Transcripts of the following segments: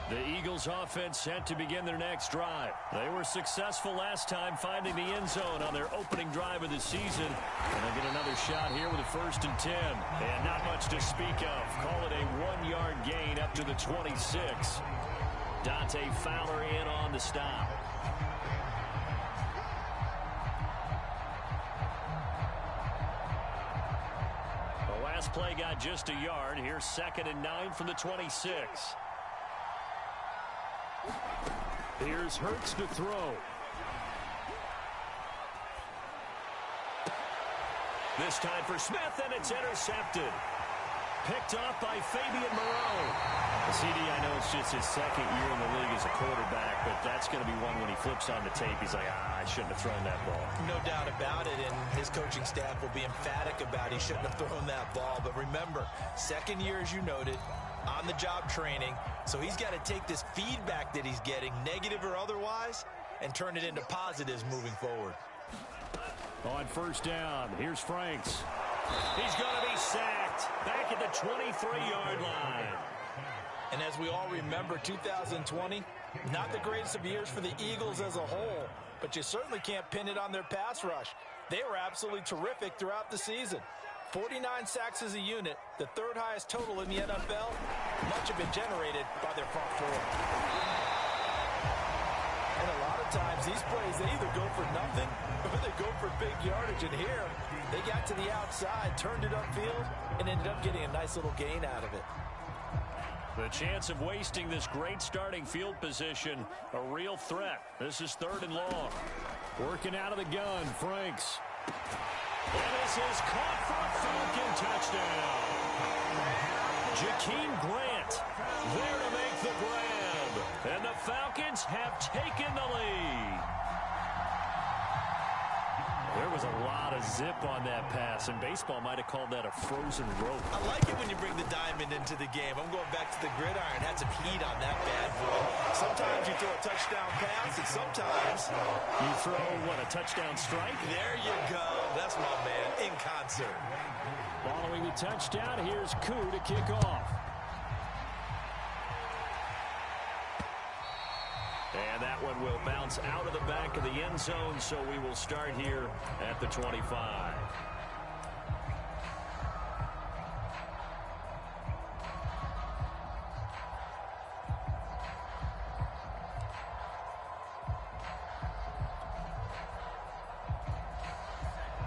The Eagles offense set to begin their next drive. They were successful last time finding the end zone on their opening drive of the season. And they'll get another shot here with a 1st and 10. And not much to speak of. Call it a 1-yard gain up to the 26. Dante Fowler in on the stop. The last play got just a yard. Here's 2nd and 9 from the 26. Here's Hurts to throw. This time for Smith, and it's intercepted. Picked off by Fabian Moreau. CD, I know it's just his 2nd year in the league as a quarterback, but that's going to be one when he flips on the tape. He's like, I shouldn't have thrown that ball. No doubt about it, and his coaching staff will be emphatic about he shouldn't have thrown that ball. But remember, 2nd year, as you noted, on-the-job training. So he's got to take this feedback that he's getting, negative or otherwise, and turn it into positives moving forward. On 1st down, here's Franks. He's going to be sacked back at the 23-yard line. And as we all remember, 2020, not the greatest of years for the Eagles as a whole, but you certainly can't pin it on their pass rush. They were absolutely terrific throughout the season. 49 sacks as a unit, the 3rd highest total in the NFL, much of it generated by their front four. And a lot of times, these plays, they either go for nothing or they go for big yardage. And here, they got to the outside, turned it upfield, and ended up getting a nice little gain out of it. The chance of wasting this great starting field position, a real threat. This is 3rd and long. Working out of the gun, Franks. And this is caught for a Falcon touchdown. Jakeem Grant there to make the grab. And the Falcons have taken the lead. There was a lot of zip on that pass, and baseball might have called that a frozen rope. I like it when you bring the diamond into the game. I'm going back to the gridiron. Had some heat on that bad boy. Sometimes you throw a touchdown pass, and sometimes you throw, what, a touchdown strike? There you go. That's my man, in concert. Following the touchdown, here's Koo to kick off. And that one will bounce out of the back of the end zone, so we will start here at the 25.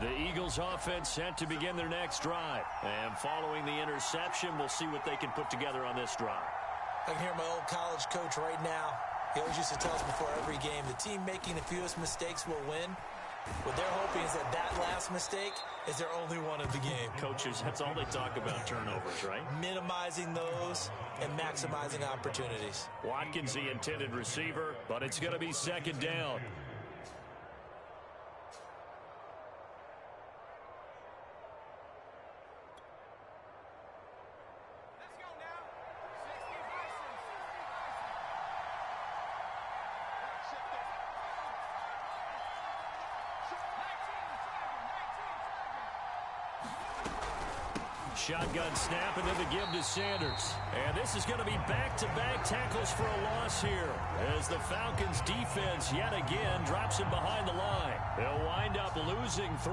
The Eagles offense set to begin their next drive. And following the interception, we'll see what they can put together on this drive. I can hear my old college coach right now. He always used to tell us before every game, the team making the fewest mistakes will win. What they're hoping is that that last mistake is their only one of the game. Coaches, that's all they talk about, turnovers, right? Minimizing those and maximizing opportunities. Watkins, the intended receiver, but it's going to be 2nd down. Shotgun snap, and then the give to Sanders. And this is going to be back-to-back tackles for a loss here, as the Falcons' defense yet again drops him behind the line. They'll wind up losing 3,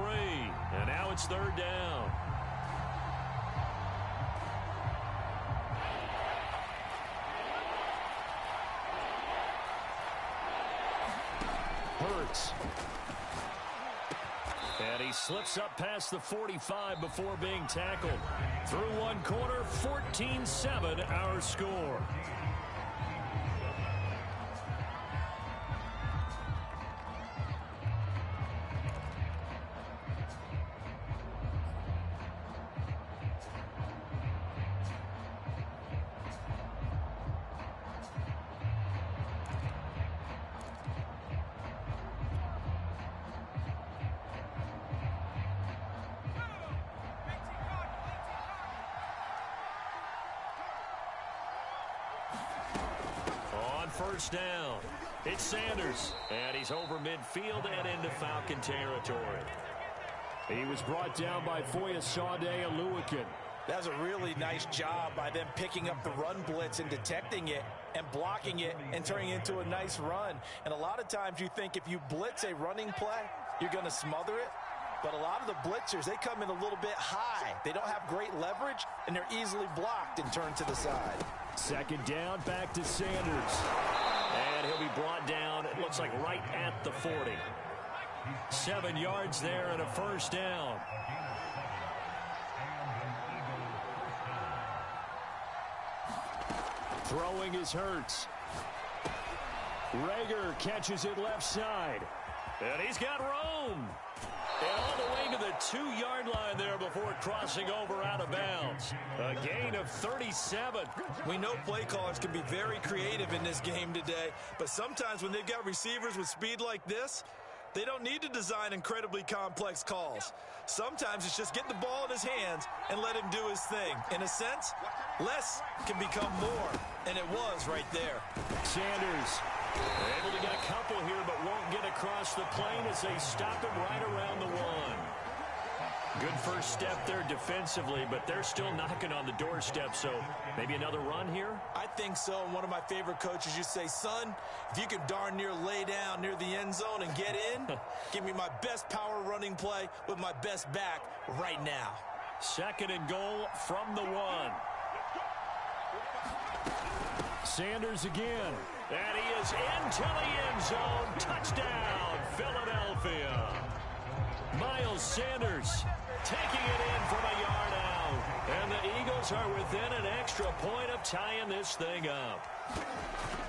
and now it's 3rd down. Hurts. And he slips up past the 45 before being tackled. Through one quarter, 14-7 our score. First down. It's Sanders, and he's over midfield and into Falcon territory. He was brought down by Foyesade Oluwakin. That was a really nice job by them picking up the run blitz and detecting it and blocking it and turning it into a nice run. And a lot of times you think if you blitz a running play, you're going to smother it. But a lot of the blitzers, they come in a little bit high. They don't have great leverage, and they're easily blocked and turned to the side. Second down, back to Sanders. And he'll be brought down, it looks like right at the 40. 7 yards there and a first down. Throwing is Hurts. Rager catches it left side. And he's got room. And all the way to the 2-yard line there before crossing over out of bounds. A gain of 37. We know play callers can be very creative in this game today, but sometimes when they've got receivers with speed like this, they don't need to design incredibly complex calls. Sometimes it's just get the ball in his hands and let him do his thing. In a sense, less can become more, and it was right there. Sanders able to get a couple here, but won't get across the plane as they stop him right around the 1. Good first step there defensively, but they're still knocking on the doorstep, so maybe another run here? I think so. And one of my favorite coaches used to say, son, if you can darn near lay down near the end zone and get in, give me my best power running play with my best back right now. Second and goal from the 1. Sanders again. And he is into the end zone. Touchdown, Philadelphia. Miles Sanders taking it in from a yard out. And the Eagles are within an extra point of tying this thing up.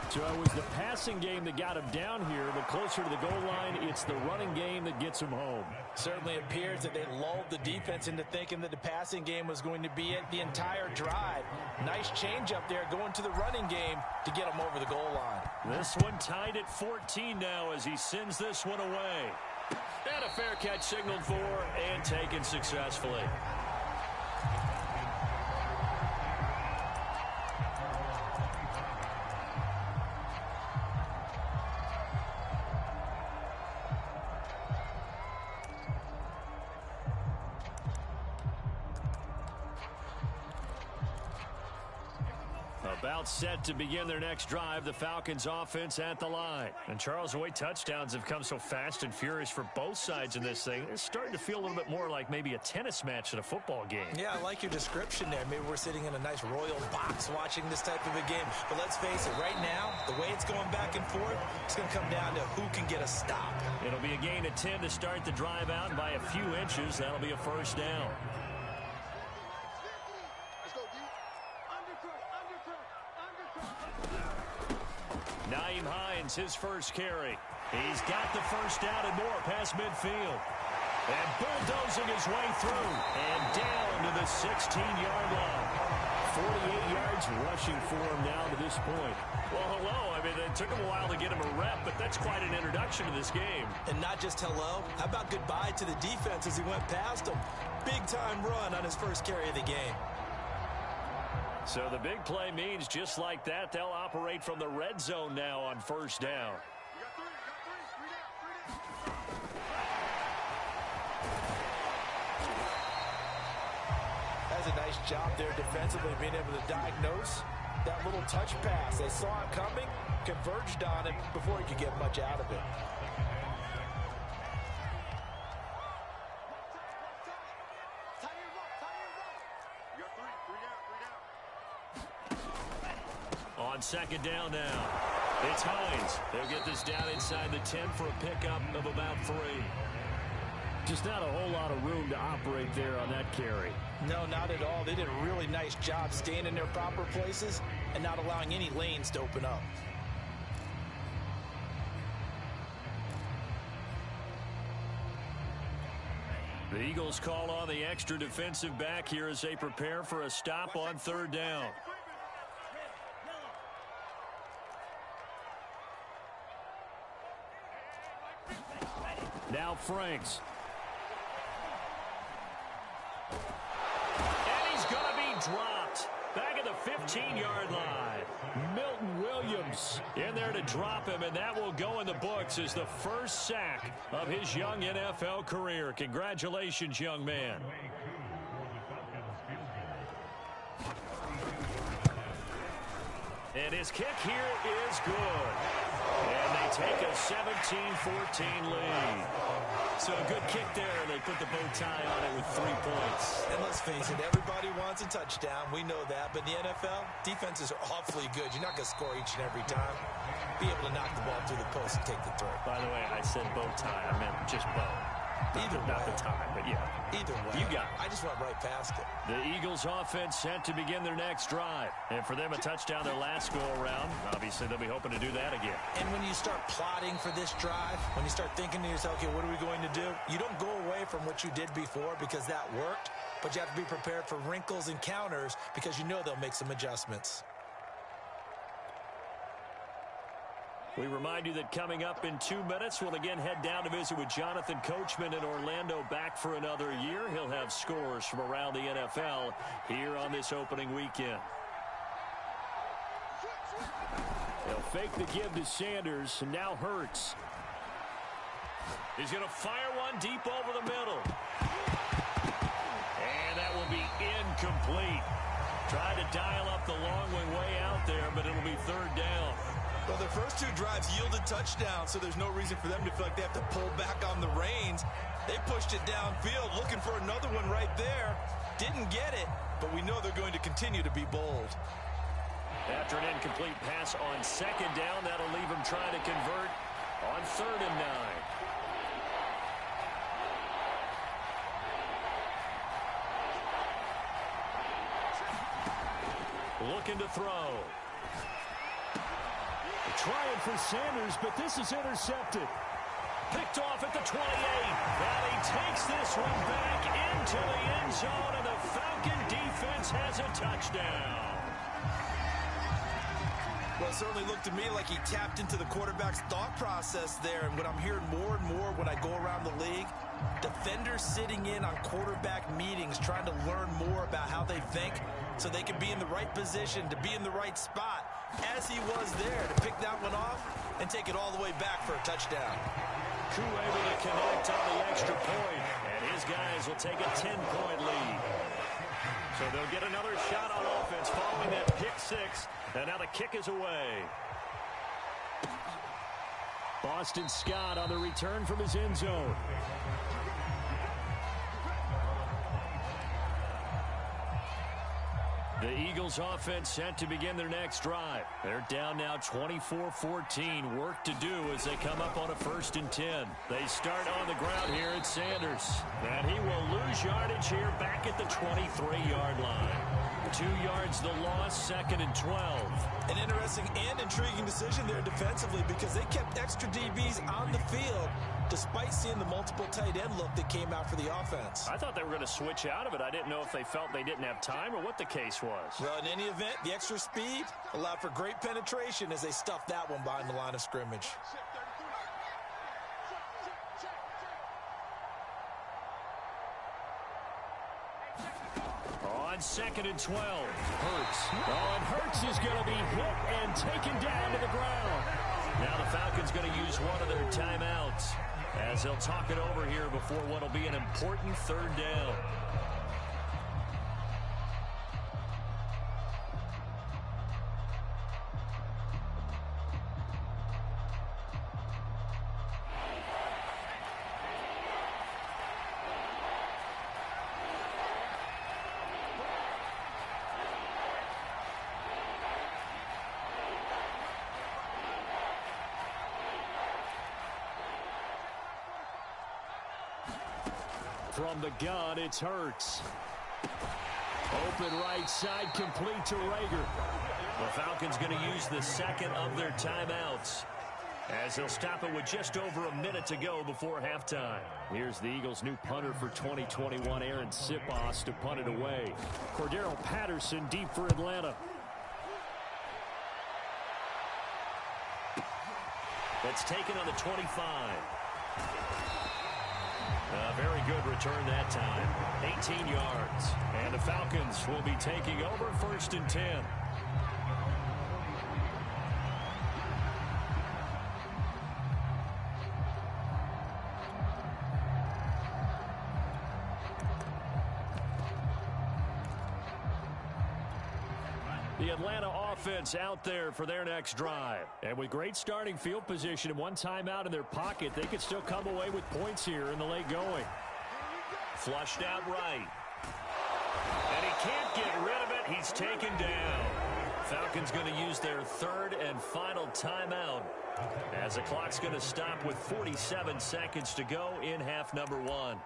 So it was the passing game that got him down here, but closer to the goal line, it's the running game that gets him home. Certainly appears that they lulled the defense into thinking that the passing game was going to be it the entire drive. Nice change up there going to the running game to get him over the goal line. This one tied at 14 now as he sends this one away. And a fair catch signaled for and taken successfully. About set to begin their next drive, the Falcons offense at the line. And Charles, the way touchdowns have come so fast and furious for both sides in this thing, it's starting to feel a little bit more like maybe a tennis match than a football game. Yeah, I like your description there. Maybe we're sitting in a nice royal box watching this type of a game. But let's face it, right now, the way it's going back and forth, it's going to come down to who can get a stop. It'll be a gain of 10 to start the drive out, and by a few inches, that'll be a first down. Nyheim Hines, his first carry. He's got the first down and more past midfield. And bulldozing his way through. And down to the 16-yard line. 48 yards rushing for him now to this point. Well, hello. I mean, it took him a while to get him a rep, but that's quite an introduction to this game. And not just hello. How about goodbye to the defense as he went past him? Big-time run on his first carry of the game. So the big play means just like that, they'll operate from the red zone now on first down. That's a nice job there defensively, being able to diagnose that little touch pass. They saw it coming, converged on it before he could get much out of it. On second down now, it's Hines. They'll get this down inside the 10 for a pickup of about 3. Just not a whole lot of room to operate there on that carry. No, not at all. They did a really nice job staying in their proper places and not allowing any lanes to open up. The Eagles call on the extra defensive back here as they prepare for a stop on third down. Now Franks. And he's going to be dropped. Back at the 15-yard line. Milton Williams in there to drop him, and that will go in the books as the first sack of his young NFL career. Congratulations, young man. And his kick here is good. And they take a 17-14 lead. So a good kick there. They put the bow tie on it with 3 points. And let's face it, everybody wants a touchdown. We know that. But in the NFL, defenses are awfully good. You're not going to score each and every time. Be able to knock the ball through the post and take the throw. By the way, I said bow tie. I meant just bow. Either way. Not the tie, but yeah. Either way. You got it. I just went right past it. The Eagles offense set to begin their next drive. And for them, a touchdown their last go-around. Obviously, they'll be hoping to do that again. And when you start plotting for this drive, when you start thinking to yourself, okay, what are we going to do? You don't go away from what you did before because that worked, but you have to be prepared for wrinkles and counters because you know they'll make some adjustments. We remind you that coming up in 2 minutes, we'll again head down to visit with Jonathan Coachman in Orlando, back for another year. He'll have scores from around the NFL here on this opening weekend. They'll fake the give to Sanders, and now Hurts. He's going to fire one deep over the middle. And that will be incomplete. Tried to dial up the long way out there, but it'll be 3rd down. Well, their first 2 drives yielded touchdowns, so there's no reason for them to feel like they have to pull back on the reins. They pushed it downfield, looking for another one right there. Didn't get it, but we know they're going to continue to be bold. After an incomplete pass on 2nd down, that'll leave them trying to convert on 3rd and 9. Looking to throw. Trying for Sanders, but this is intercepted. Picked off at the 28. And he takes this one back into the end zone, and the Falcon defense has a touchdown. Well, it certainly looked to me like he tapped into the quarterback's thought process there. And what I'm hearing more and more when I go around the league, defenders sitting in on quarterback meetings trying to learn more about how they think so they can be in the right position, to be in the right spot, as he was there to pick that one off and take it all the way back for a touchdown. Koo able to connect on the extra point, and his guys will take a 10-point lead. So they'll get another shot on offense following that pick 6, and now the kick is away. Boston Scott on the return from his end zone. The Eagles offense set to begin their next drive. They're down now 24-14. Work to do as they come up on a 1st and 10. They start on the ground here at Sanders. And he will lose yardage here back at the 23-yard line. 2 yards the loss, 2nd and 12. An interesting and intriguing decision there defensively because they kept extra DBs on the field despite seeing the multiple tight end look that came out for the offense. I thought they were going to switch out of it. I didn't know if they felt they didn't have time or what the case was. Well, in any event, the extra speed allowed for great penetration as they stuffed that one behind the line of scrimmage. On 2nd and 12, Hurts. Oh, and Hurts is going to be hit and taken down to the ground. Now the Falcons going to use one of their timeouts as they'll talk it over here before what will be an important 3rd down. From the gun, it's Hurts. Open right side, complete to Rager. The Falcons going to use the 2nd of their timeouts as they'll stop it with just over a minute to go before halftime. Here's the Eagles' new punter for 2021, Aaron Sipos, to punt it away. Cordero Patterson deep for Atlanta. That's taken on the 25. A very good return that time. 18 yards. And the Falcons will be taking over 1st and 10. The Atlanta offense out there for their next drive. And with great starting field position and one timeout in their pocket, they could still come away with points here in the late going. Flushed out right. And he can't get rid of it. He's taken down. Falcons going to use their third and final timeout as the clock's going to stop with 47 seconds to go in half number one.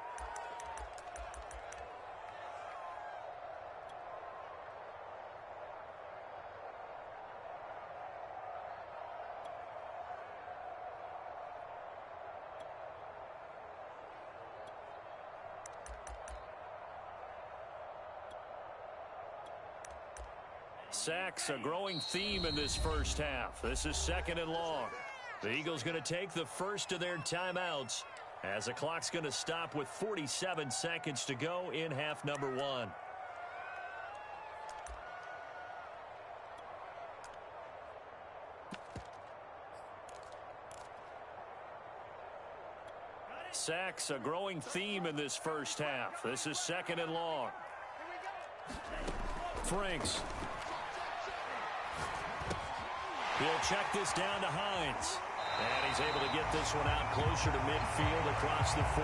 Sacks, a growing theme in this first half. This is second and long. The Eagles going to take the first of their timeouts as the clock's going to stop with 47 seconds to go in half number one. Sacks, a growing theme in this first half. This is second and long. Franks. He'll check this down to Hines. And he's able to get this one out closer to midfield across the 45.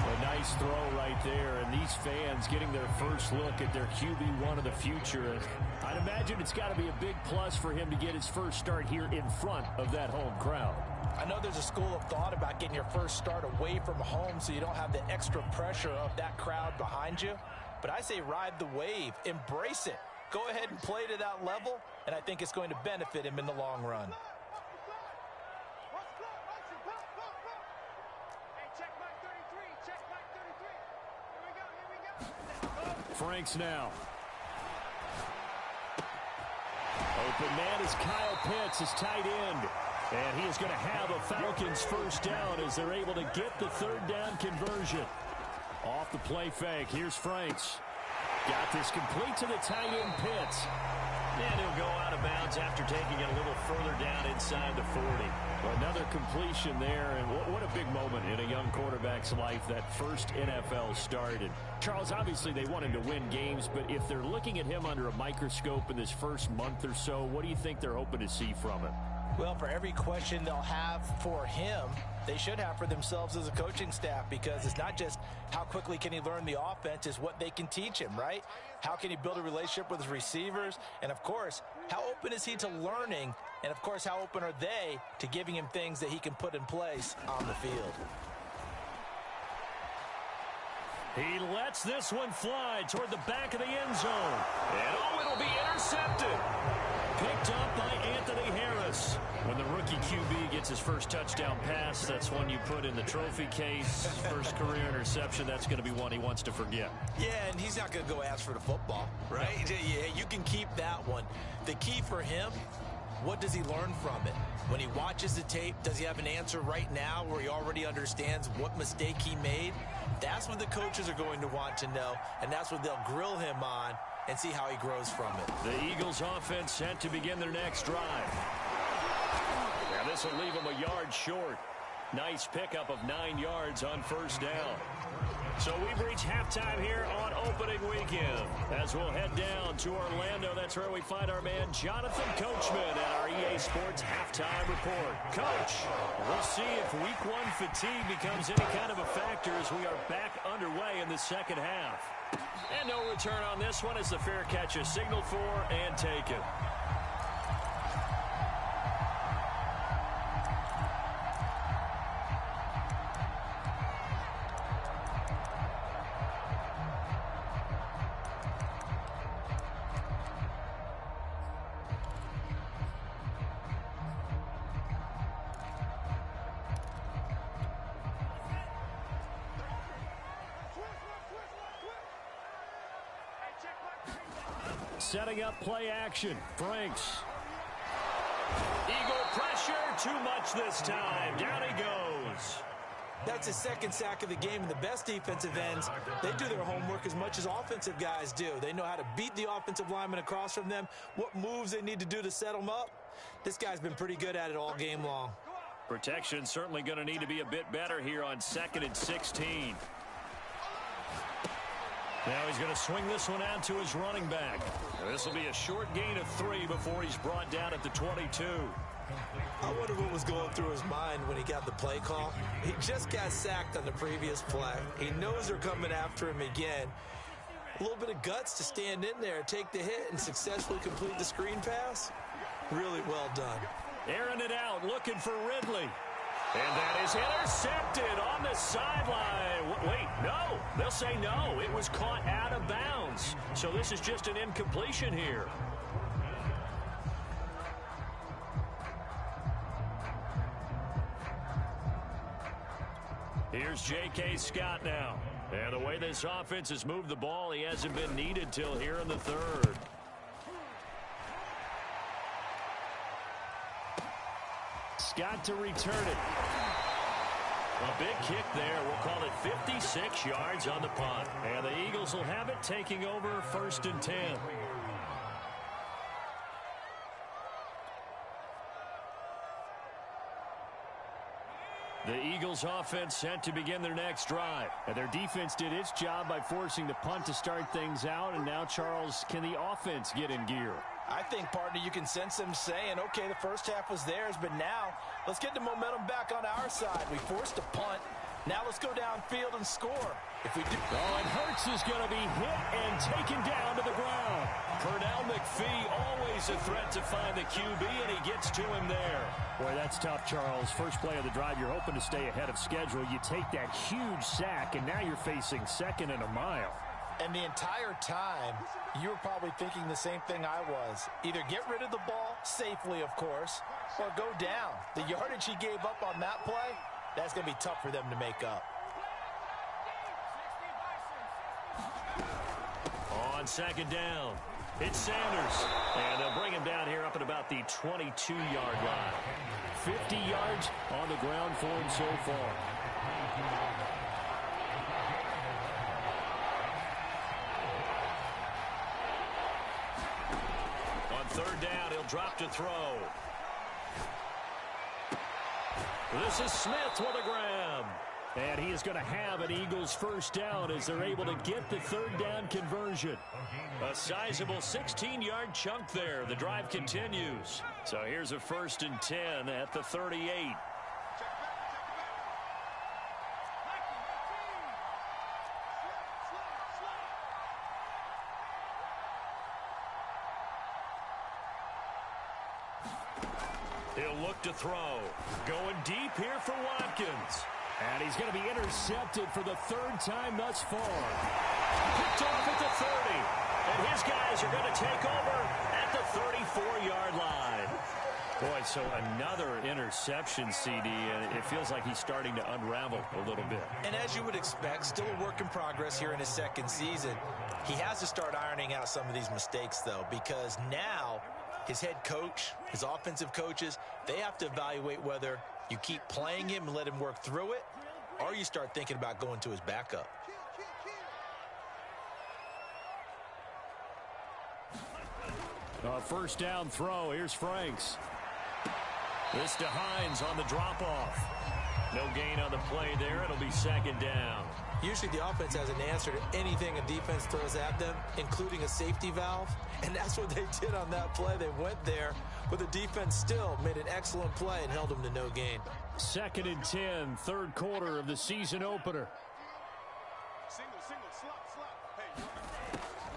A nice throw right there. And these fans getting their first look at their QB1 of the future. And I'd imagine it's got to be a big plus for him to get his first start here in front of that home crowd. I know there's a school of thought about getting your first start away from home so you don't have the extra pressure of that crowd behind you. But I say ride the wave. Embrace it. Go ahead and play to that level, and I think it's going to benefit him in the long run. Franks now. Open man is Kyle Pitts, his tight end. And he is going to have a Falcons first down as they're able to get the third down conversion. Off the play fake, here's Franks. Got this complete to the tight end Pitts. And he'll go out of bounds after taking it a little further down inside the 40. Another completion there, and what a big moment in a young quarterback's life, that first NFL start. And Charles, obviously they want him to win games, but if they're looking at him under a microscope in this first month or so, what do you think they're hoping to see from him? Well, for every question they'll have for him, they should have for themselves as a coaching staff, because it's not just how quickly can he learn the offense, it's what they can teach him, right? How can he build a relationship with his receivers? And, of course, how open is he to learning? And, of course, how open are they to giving him things that he can put in place on the field? He lets this one fly toward the back of the end zone. And, oh, it'll be intercepted. Picked up by Anthony Harris. When the rookie QB gets his first touchdown pass, that's one you put in the trophy case. First career interception, that's going to be one he wants to forget. Yeah, and he's not going to go ask for the football, right? Yeah, you can keep that one. The key for him, what does he learn from it? When he watches the tape, does he have an answer right now where he already understands what mistake he made? That's what the coaches are going to want to know, and that's what they'll grill him on and see how he grows from it. The Eagles offense set to begin their next drive. Now this will leave them a yard short. Nice pickup of 9 yards on first down. So we've reached halftime here on opening weekend. As we'll head down to Orlando, that's where we find our man Jonathan Coachman at our EA Sports Halftime Report. Coach, we'll see if week one fatigue becomes any kind of a factor as we are back underway in the second half. And no return on this one as the fair catch is signaled for and taken. Setting up play action. Franks. Eagle pressure. Too much this time. Down he goes. That's his second sack of the game, and the best defensive ends, they do their homework as much as offensive guys do. They know how to beat the offensive lineman across from them, what moves they need to do to set them up. This guy's been pretty good at it all game long. Protection certainly going to need to be a bit better here on 2nd and 16. Now he's going to swing this one out to his running back. This will be a short gain of 3 before he's brought down at the 22. I wonder what was going through his mind when he got the play call. He just got sacked on the previous play. He knows they're coming after him again. A little bit of guts to stand in there, take the hit, and successfully complete the screen pass. Really well done. Airing it out, looking for Ridley. And that is intercepted on the sideline. Wait, no. They'll say no. It was caught out of bounds. So this is just an incompletion here. Here's J.K. Scott now. And the way this offense has moved the ball, he hasn't been needed till here in the third. Scott to return it. A big kick there. We'll call it 56 yards on the punt. And the Eagles will have it, taking over 1st and 10. The Eagles offense set to begin their next drive. And their defense did its job by forcing the punt to start things out. And now, Charles, can the offense get in gear? I think, partner, you can sense them saying, okay, the first half was theirs, but now let's get the momentum back on our side. We forced a punt. Now let's go downfield and score. If we do... Oh, and Hurts is going to be hit and taken down to the ground. Pernell McPhee, always a threat to find the QB, and he gets to him there. Boy, that's tough, Charles. First play of the drive, you're hoping to stay ahead of schedule. You take that huge sack, and now you're facing 2nd and a mile. And the entire time, you were probably thinking the same thing I was. Either get rid of the ball, safely, of course, or go down. The yardage he gave up on that play, that's going to be tough for them to make up. On 2nd down, it's Sanders. And they'll bring him down here up at about the 22-yard line. 50 yards on the ground for him so far. On 3rd down, he'll drop to throw. This is Smith with a grab. And he is going to have an Eagles 1st down as they're able to get the 3rd down conversion. A sizable 16-yard chunk there. The drive continues. So here's a 1st and 10 at the 38. He'll look to throw. Going deep here for Watkins. And he's going to be intercepted for the 3rd time thus far. Picked off at the 30. And his guys are going to take over at the 34-yard line. Boy, so another interception, CD, and it feels like he's starting to unravel a little bit. And as you would expect, still a work in progress here in his 2nd season. He has to start ironing out some of these mistakes, though, because now his head coach, his offensive coaches, they have to evaluate whether you keep playing him and let him work through it, or you start thinking about going to his backup. A 1st down throw. Here's Franks. This to Hines on the drop-off. No gain on the play there. It'll be 2nd down. Usually the offense has an answer to anything a defense throws at them, including a safety valve. And that's what they did on that play. They went there, but the defense still made an excellent play and held them to no gain. 2nd and 10, 3rd quarter of the season opener.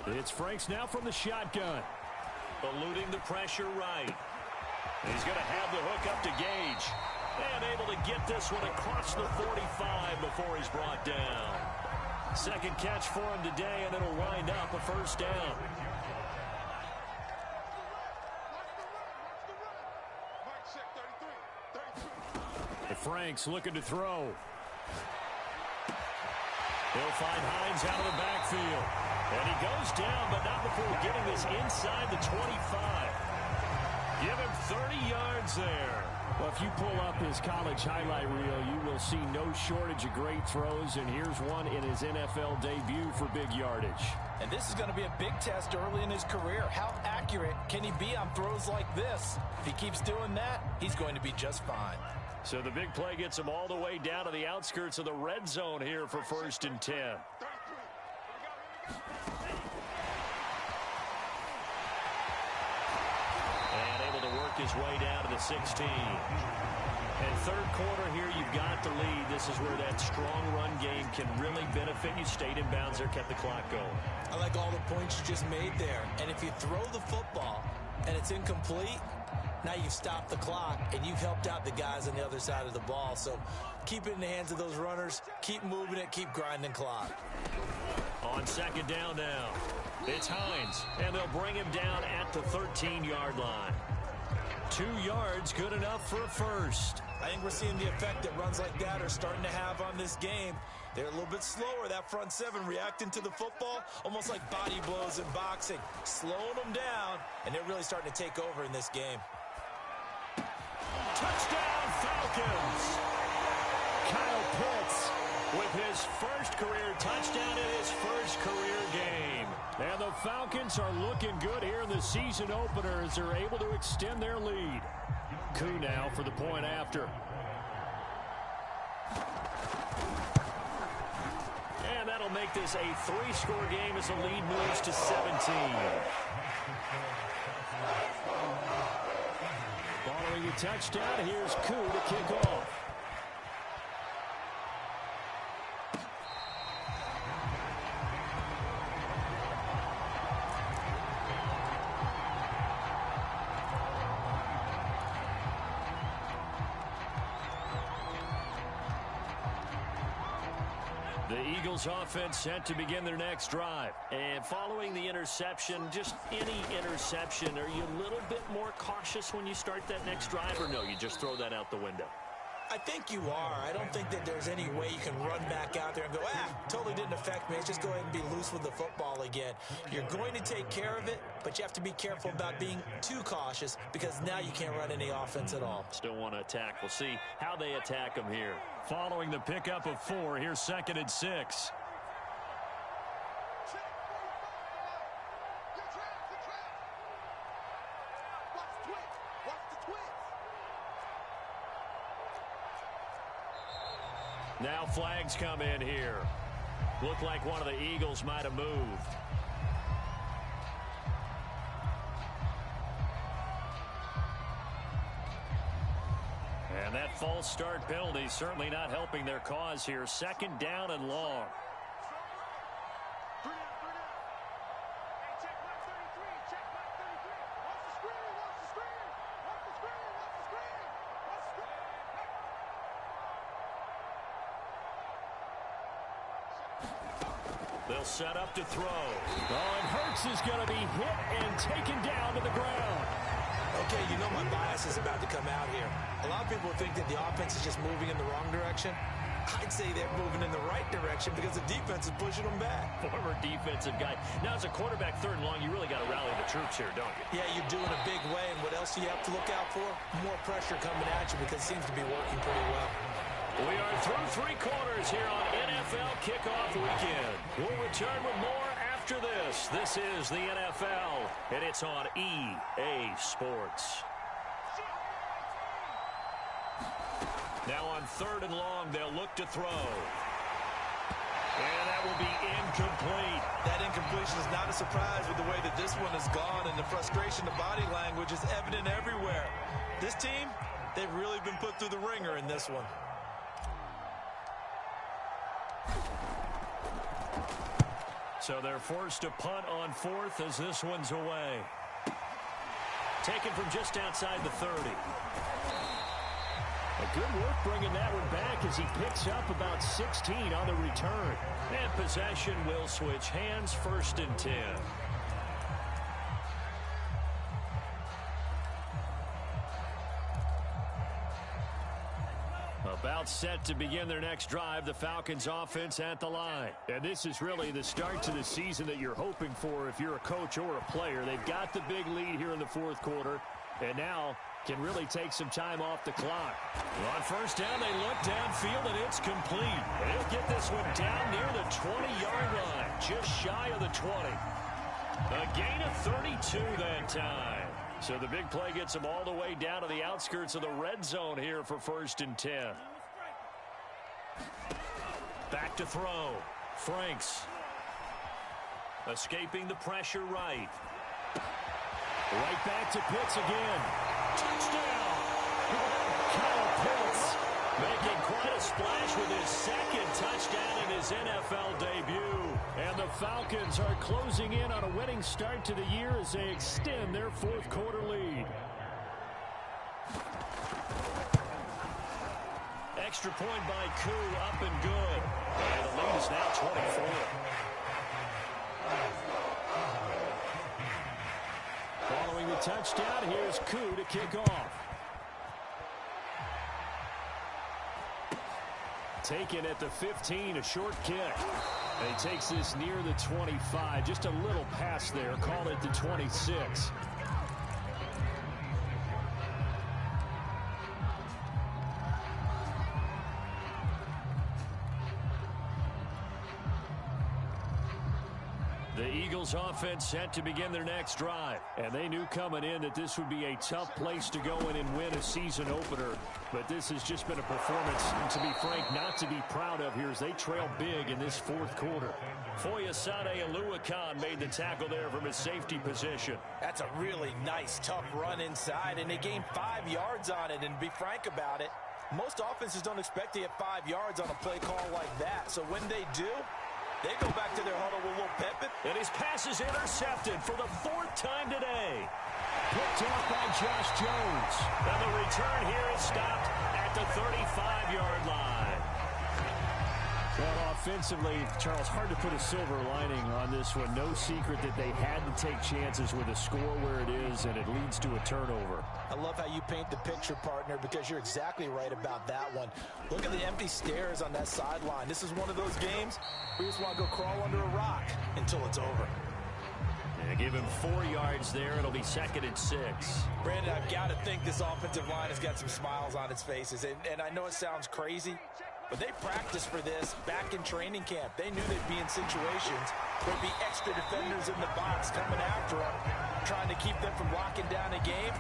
It's Franks now from the shotgun. Eluding the pressure right. He's going to have the hook up to Gage. And able to get this one across the 45 before he's brought down. 2nd catch for him today, and it'll wind up a 1st down. Franks looking to throw. He'll find Hines out of the backfield. And he goes down, but not before getting this inside the 25. Give him 30 yards there. Well, if you pull up his college highlight reel, you will see no shortage of great throws, and here's one in his NFL debut for big yardage. And this is going to be a big test early in his career. How accurate can he be on throws like this? If he keeps doing that, he's going to be just fine. So the big play gets him all the way down to the outskirts of the red zone here for 1st and 10. And able to work his way down to the 16. And third quarter here, you've got the lead. This is where that strong run game can really benefit you. Stayed in bounds there, kept the clock going. I like all the points you just made there. And if you throw the football and it's incomplete, now you've stopped the clock and you've helped out the guys on the other side of the ball. So keep it in the hands of those runners. Keep moving it. Keep grinding clock. On second down now, it's Hines. And they'll bring him down at the 13-yard line. 2 yards, good enough for a first. I think we're seeing the effect that runs like that are starting to have on this game. They're a little bit slower, that front seven, reacting to the football, almost like body blows in boxing, slowing them down, and they're really starting to take over in this game. Touchdown, Falcons! Kyle Pitts with his first career touchdown in his first career game. And the Falcons are looking good here in the season opener as they're able to extend their lead. Koo now for the point after. And that'll make this a 3-score game as the lead moves to 17. Following a touchdown, here's Koo to kick off. The Eagles offense set to begin their next drive. And following the interception, just any interception, are you a little bit more cautious when you start that next drive, or no, you just throw that out the window? I think you are. I don't think that there's any way you can run back out there and go, totally didn't affect me. Let's just go ahead and be loose with the football again. You're going to take care of it, but you have to be careful about being too cautious because now you can't run any offense at all. Still want to attack. We'll see how they attack them here. Following the pickup of 4, here's 2nd and 6. Now flags come in here. Looked like one of the Eagles might have moved. And that false start penalty certainly not helping their cause here. 2nd down and long. They'll set up to throw. Oh, and Hurts is going to be hit and taken down to the ground. Okay, you know my bias is about to come out here. A lot of people think that the offense is just moving in the wrong direction. I'd say they're moving in the right direction because the defense is pushing them back. Former defensive guy. Now, as a quarterback, 3rd and long, you really got to rally the troops here, don't you? Yeah, you're doing a big way, and what else do you have to look out for? More pressure coming at you because it seems to be working pretty well. We are through 3 quarters here on NFL Kickoff Weekend. We'll return with more after this. This is the NFL, and it's on EA Sports. Now on 3rd and long, they'll look to throw. And that will be incomplete. That incompletion is not a surprise with the way that this one has gone, and the frustration, the body language is evident everywhere. This team, they've really been put through the ringer in this one. So they're forced to punt on 4th as this one's away. Taken from just outside the 30. A good work bringing that one back as he picks up about 16 on the return. And possession will switch hands, 1st and 10. About set to begin their next drive, the Falcons offense at the line. And this is really the start to the season that you're hoping for if you're a coach or a player. They've got the big lead here in the 4th quarter, and now can really take some time off the clock. On 1st down, they look downfield, and it's complete. And he'll get this one down near the 20-yard line, just shy of the 20. A gain of 32 that time. So the big play gets them all the way down to the outskirts of the red zone here for 1st and 10. Back to throw. Franks. Escaping the pressure right. Right back to Pitts again. Touchdown! Kyle Pitts making quite a splash with his second touchdown in his NFL debut. And the Falcons are closing in on a winning start to the year as they extend their fourth quarter lead. Extra point by Koo, up and good. And the lead is now 24. Following the touchdown, here's Koo to kick off. Taken at the 15, a short kick. And he takes this near the 25, just a little past there, call it the 26. The Eagles offense set to begin their next drive. And they knew coming in that this would be a tough place to go in and win a season opener. But this has just been a performance, to be frank, not to be proud of here as they trail big in this fourth quarter. Foyesade Oluwakan made the tackle there from his safety position. That's a really nice, tough run inside, and they gained 5 yards on it. And to be frank about it, most offenses don't expect to get 5 yards on a play call like that. So when they do, they go back to their huddle with a little pep. And his pass is intercepted for the 4th time today. Picked off by Josh Jones. And the return here is stopped at the 35-yard line. Well, offensively, Charles, hard to put a silver lining on this one. No secret that they had to take chances with a score where it is, and it leads to a turnover. I love how you paint the picture, partner, because you're exactly right about that one. Look at the empty stairs on that sideline. This is one of those games where you just want to go crawl under a rock until it's over. Yeah, give him 4 yards there. It'll be 2nd and 6. Brandon, I've got to think this offensive line has got some smiles on its faces. And I know it sounds crazy, but they practiced for this back in training camp. They knew they'd be in situations where there'd be extra defenders in the box coming after them, trying to keep them from locking down a game.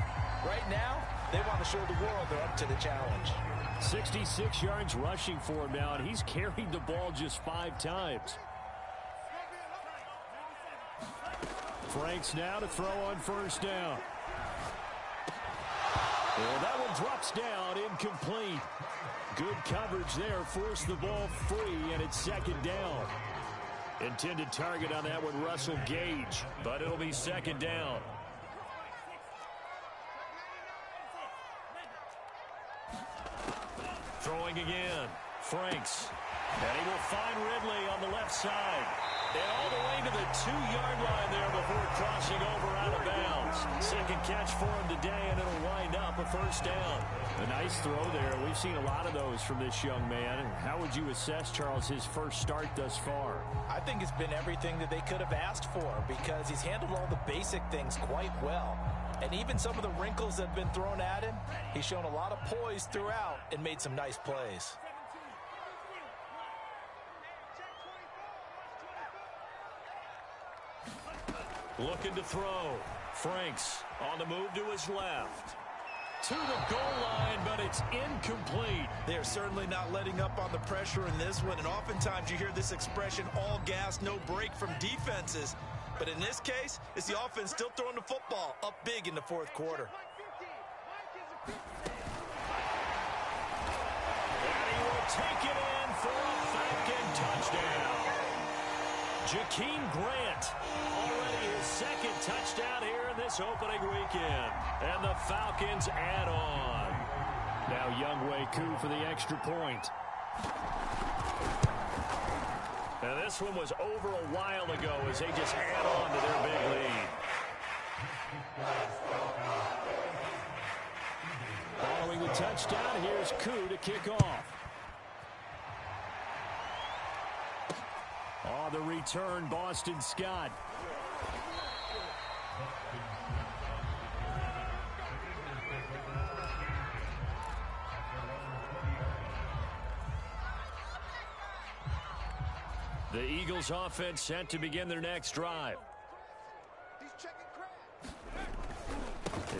Right now, they want to show the world they're up to the challenge. 66 yards rushing for him now, and he's carried the ball just 5 times. Franks now to throw on first down. Well, that one drops down, incomplete. Good coverage there, forced the ball free, and it's 2nd down. Intended target on that one, Russell Gage, but it'll be 2nd down. Throwing again, Franks. And he will find Ridley on the left side. And all the way to the 2-yard line there before crossing over out of bounds. Second catch for him today, and it'll wind up a first down. A nice throw there. We've seen a lot of those from this young man. How would you assess, Charles, his first start thus far? I think it's been everything that they could have asked for because he's handled all the basic things quite well. And even some of the wrinkles that have been thrown at him, he's shown a lot of poise throughout and made some nice plays. Looking to throw. Franks on the move to his left. To the goal line, but it's incomplete. They're certainly not letting up on the pressure in this one, and oftentimes you hear this expression, all gas, no break from defenses. But in this case, it's the offense still throwing the football up big in the fourth quarter. And he will take it in for a Falcon touchdown. Jakeem Grant, already his 2nd touchdown here in this opening weekend. And the Falcons add on. Now Younghoe Koo for the extra point. And this one was over a while ago as they just add on to their big lead. Following the touchdown, here's Koo to kick off. On the return, Boston Scott. The Eagles offense set to begin their next drive.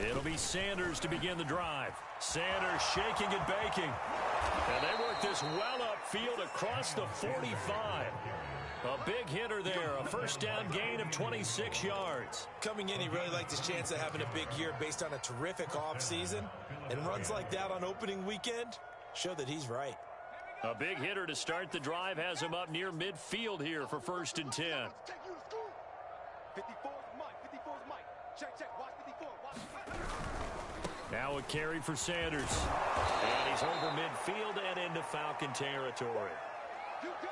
It'll be Sanders to begin the drive. Sanders shaking and baking. And they work this well upfield across the 45. A big hitter there, a first down gain of 26 yards. Coming in, he really liked his chance of having a big year based on a terrific offseason. And runs like that on opening weekend show that he's right. A big hitter to start the drive has him up near midfield here for 1st and 10. 54's Mike. Check. Watch 54. Now a carry for Sanders. And he's over midfield and into Falcon territory.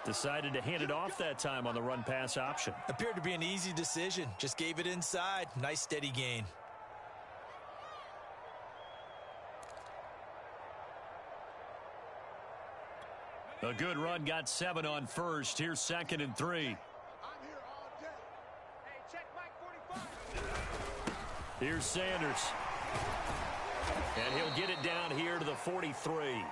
Decided to hand it off that time on the run-pass option. Appeared to be an easy decision. Just gave it inside. Nice steady gain. A good run, got 7 on first. Here's 2nd and 3. I'm here all day. Hey, check Mike 45. Here's Sanders. And he'll get it down here to the 43.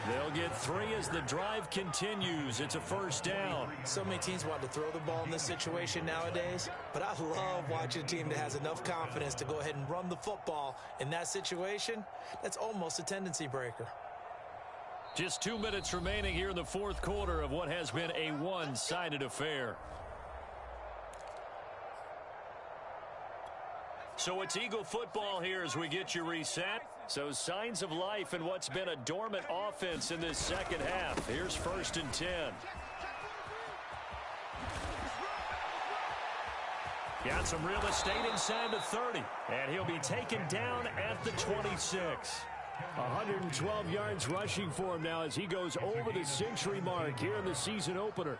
They'll get 3 as the drive continues. It's a first down. So many teams want to throw the ball in this situation nowadays, but I love watching a team that has enough confidence to go ahead and run the football. In that situation, that's almost a tendency breaker. Just 2 minutes remaining here in the 4th quarter of what has been a one-sided affair. So it's Eagle football here as we get you reset. So signs of life in what's been a dormant offense in this second half. Here's 1st and 10. Got some real estate inside the 30. And he'll be taken down at the 26. 112 yards rushing for him now as he goes over the century mark here in the season opener.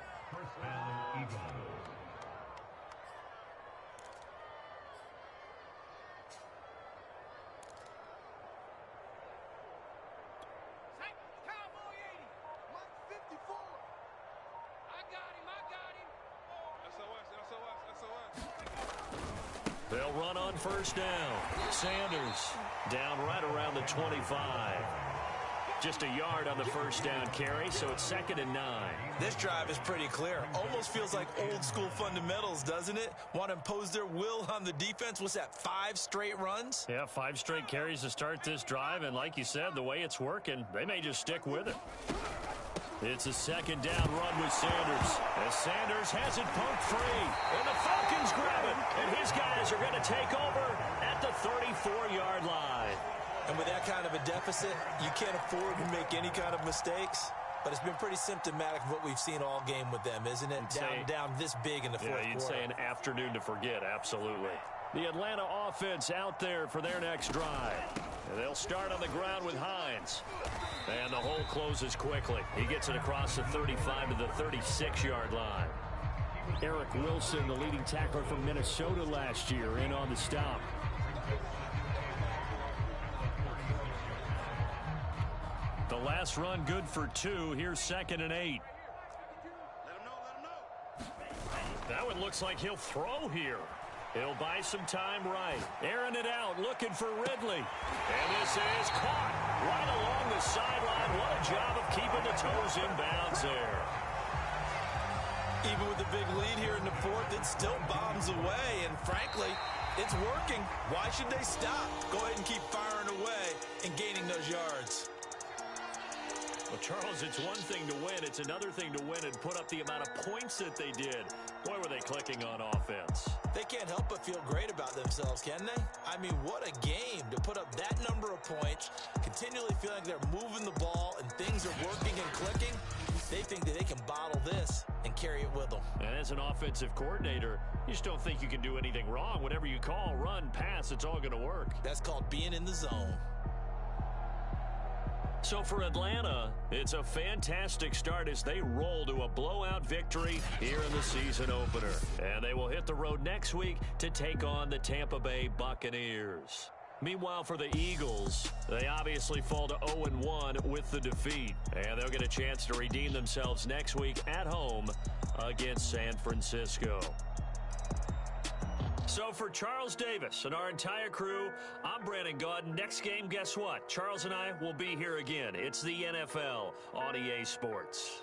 They'll run on first down. Sanders down right around the 25. Just a yard on the first down carry, so it's 2nd and 9. This drive is pretty clear. Almost feels like old school fundamentals, doesn't it? Want to impose their will on the defense. What's that, 5 straight runs? Yeah, 5 straight carries to start this drive, and like you said, the way it's working, they may just stick with it. It's a 2nd down run with Sanders. As Sanders has it poked free. And the Falcons grab it. And his guys are going to take over at the 34-yard line. And with that kind of a deficit, you can't afford to make any kind of mistakes. But it's been pretty symptomatic of what we've seen all game with them, isn't it? Down this big in the fourth quarter. Yeah, you'd say an afternoon to forget, absolutely. The Atlanta offense out there for their next drive. And they'll start on the ground with Hines. And the hole closes quickly. He gets it across the 35 to the 36-yard line. Eric Wilson, the leading tackler from Minnesota last year, in on the stop. The last run good for 2. Here's 2nd and 8. Let him know. That one looks like he'll throw here. He'll buy some time right. Airing it out, looking for Ridley. And this is caught right along the sideline. What a job of keeping the toes in bounds there. Even with the big lead here in the 4th, it still bombs away. And frankly, it's working. Why should they stop? Go ahead and keep firing away and gaining those yards. Well, Charles, it's one thing to win. It's another thing to win and put up the amount of points that they did. Boy, were they clicking on offense. They can't help but feel great about themselves, can they? I mean, what a game to put up that number of points, continually feel like they're moving the ball and things are working and clicking. They think that they can bottle this and carry it with them. And as an offensive coordinator, you just don't think you can do anything wrong. Whatever you call, run, pass, it's all going to work. That's called being in the zone. So for Atlanta, it's a fantastic start as they roll to a blowout victory here in the season opener. And they will hit the road next week to take on the Tampa Bay Buccaneers. Meanwhile, for the Eagles, they obviously fall to 0-1 with the defeat. And they'll get a chance to redeem themselves next week at home against San Francisco. So for Charles Davis and our entire crew, I'm Brandon Gaudin. Next game, guess what? Charles and I will be here again. It's the NFL on EA Sports.